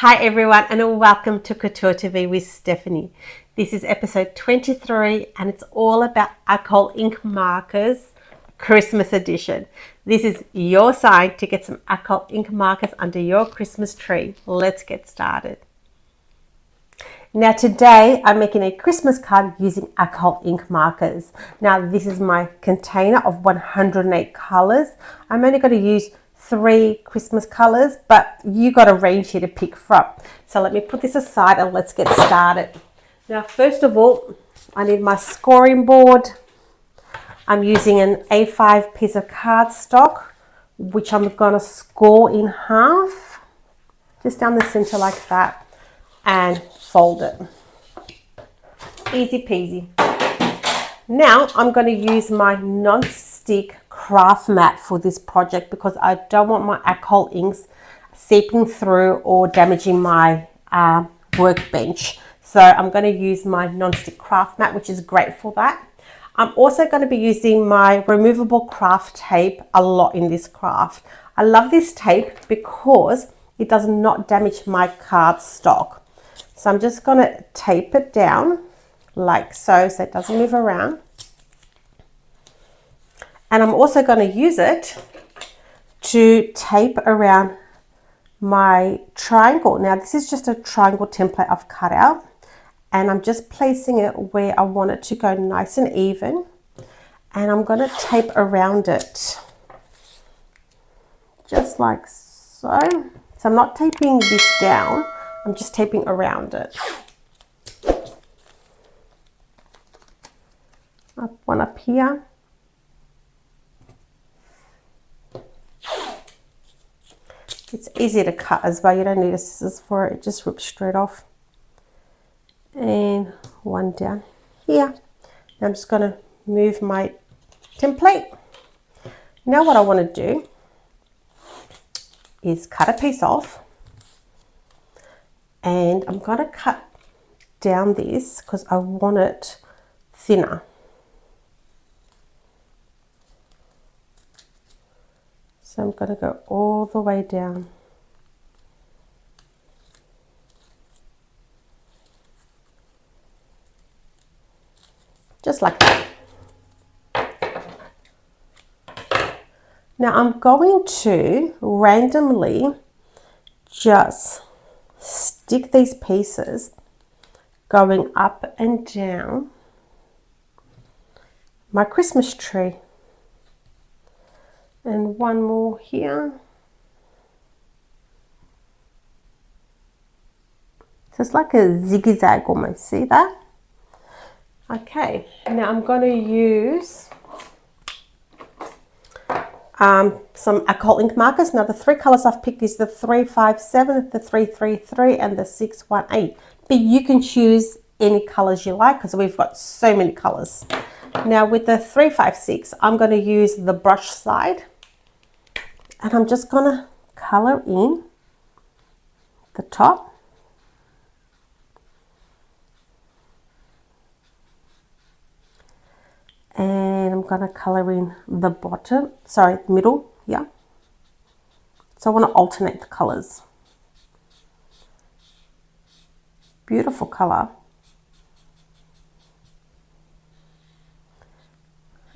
Hi everyone and welcome to Couture TV with Stephanie. This is episode 23 and it's all about alcohol ink markers, Christmas edition. This is your sign to get some alcohol ink markers under your Christmas tree. Let's get started. Now today I'm making a Christmas card using alcohol ink markers. Now this is my container of 108 colors. I'm only going to use 3 Christmas colors, but you got a range here to pick from. So let me put this aside and let's get started. Now first of all, I need my scoring board. I'm using an A5 piece of cardstock, which I'm going to score in half, just down the center like that, and fold it. Easy peasy. Now I'm going to use my non-stick craft mat for this project because I don't want my alcohol inks seeping through or damaging my workbench. So I'm going to use my non-stick craft mat, which is great for that. I'm also going to be using my removable craft tape a lot in this craft. I love this tape because it does not damage my cardstock. So I'm just going to tape it down like so it doesn't move around. And I'm also going to use it to tape around my triangle. Now this is just a triangle template I've cut out, and I'm just placing it where I want it to go nice and even. And I'm going to tape around it just like so. So I'm not taping this down, I'm just taping around it. Up one up here. It's easy to cut as well, you don't need a scissors for it, it just rips straight off. And one down here. Now I'm just going to move my template. Now what I want to do is cut a piece off, and I'm going to cut down this because I want it thinner. So I'm going to go all the way down. Just like that. Now I'm going to randomly just stick these pieces going up and down my Christmas tree. And one more here. So it's like a zigzag almost, see that? Okay, now I'm going to use some alcohol ink markers. Now the 3 colors I've picked is the 357, the 333 and the 618. But you can choose any colors you like because we've got so many colors. Now with the 356, I'm going to use the brush side. And I'm just going to color in the top. And I'm going to color in the bottom, sorry, middle, yeah. So I want to alternate the colors. Beautiful color.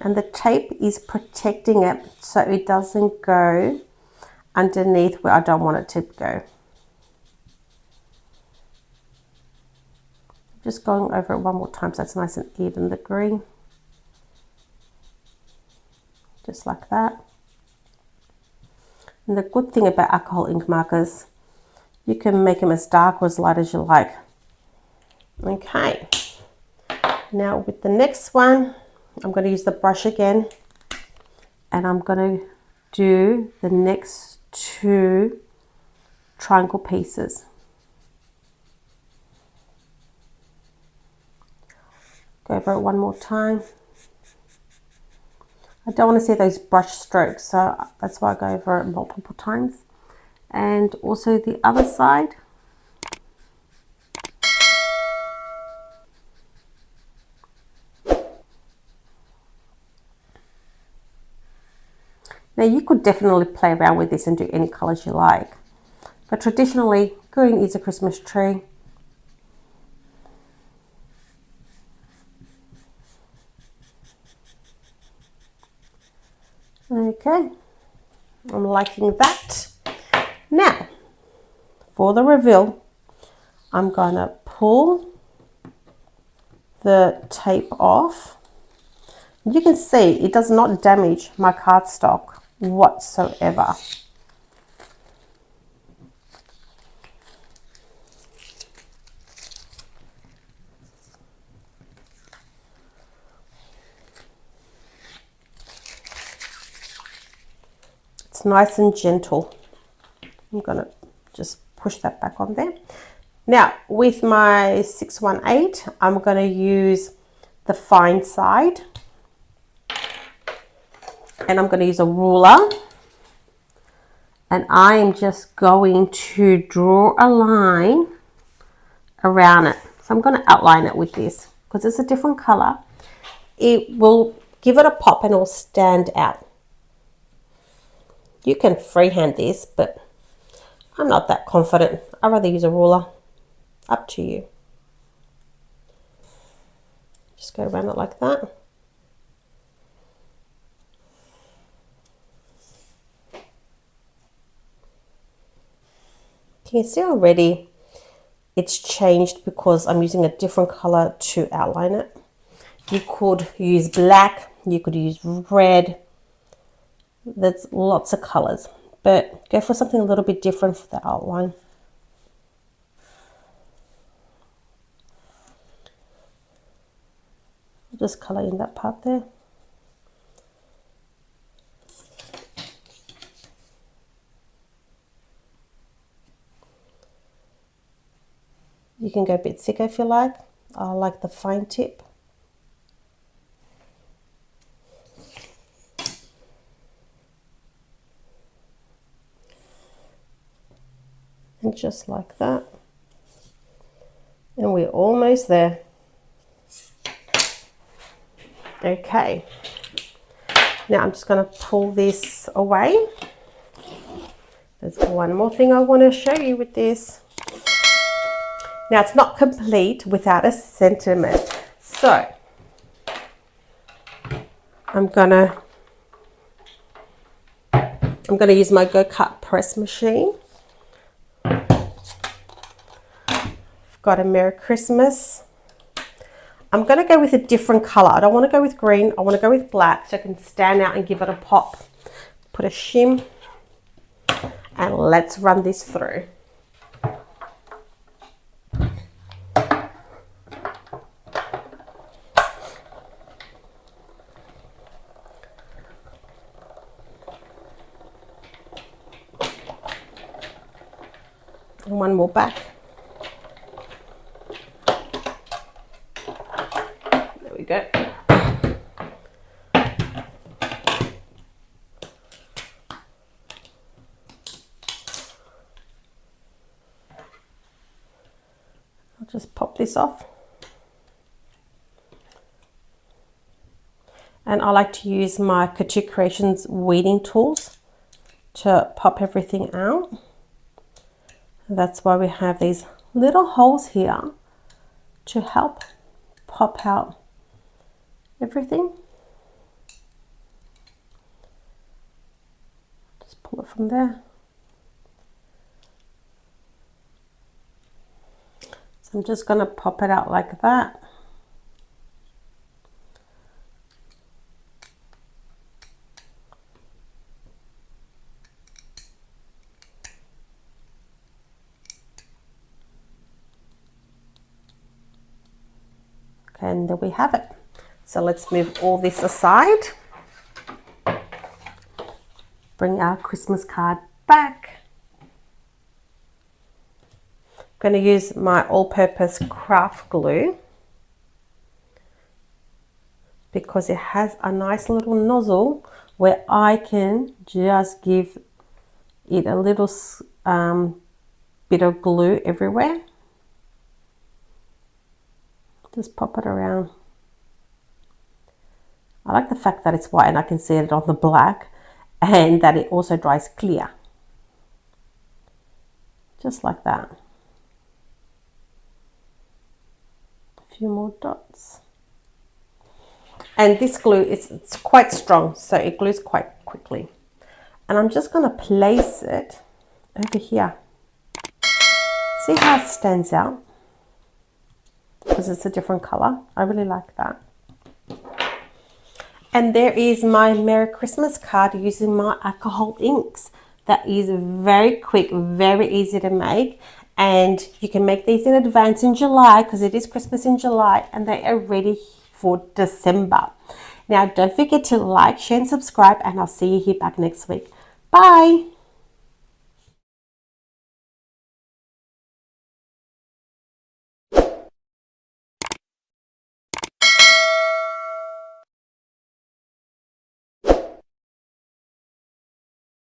And the tape is protecting it so it doesn't go underneath where I don't want it to go. Just going over it one more time so it's nice and even, the green. Just like that. And the good thing about alcohol ink markers, you can make them as dark or as light as you like. Okay. Now with the next one, I'm going to use the brush again, and I'm going to do the next 2 triangle pieces. Go over it one more time. I don't want to see those brush strokes, so that's why I go over it multiple times. And also the other side. Now you could definitely play around with this and do any colors you like. But traditionally, green is a Christmas tree. Okay, I'm liking that. Now, for the reveal, I'm going to pull the tape off. You can see it does not damage my cardstock whatsoever. It's nice and gentle. I'm going to just push that back on there. Now, with my 618, I'm going to use the fine side. And I'm going to use a ruler. And I am just going to draw a line around it. So I'm going to outline it with this because it's a different color. It will give it a pop and it will stand out. You can freehand this, but I'm not that confident. I'd rather use a ruler. Up to you. Just go around it like that. Can you see already it's changed because I'm using a different color to outline it? You could use black, you could use red. There's lots of colors, but go for something a little bit different for the outline. I'll just color in that part there. You can go a bit thicker if you like. I like the fine tip. And just like that. And we're almost there. Okay. Now I'm just going to pull this away. There's one more thing I want to show you with this. Now it's not complete without a sentiment. So I'm gonna use my Go Cut press machine. I've got a Merry Christmas. I'm gonna go with a different color. I don't want to go with green. I want to go with black so it can stand out and give it a pop. Put a shim and let's run this through. And one more back. There we go. I'll just pop this off. And I like to use my Couture Creations weeding tools to pop everything out. That's why we have these little holes here to help pop out everything. Just pull it from there. So I'm just going to pop it out like that. And there we have it. So let's move all this aside. Bring our Christmas card back. I'm going to use my all-purpose craft glue because it has a nice little nozzle where I can just give it a little bit of glue everywhere. Just pop it around. I like the fact that it's white and I can see it on the black and that it also dries clear. just like that. A few more dots. And this glue, it's quite strong, so it glues quite quickly. And I'm just going to place it over here. See how it stands out? Because it's a different color. I really like that. And there is my Merry Christmas card using my alcohol inks. That is very quick, very easy to make. And you can make these in advance in July because it is Christmas in July and they are ready for December. Now, don't forget to like, share and subscribe, and I'll see you here back next week. Bye.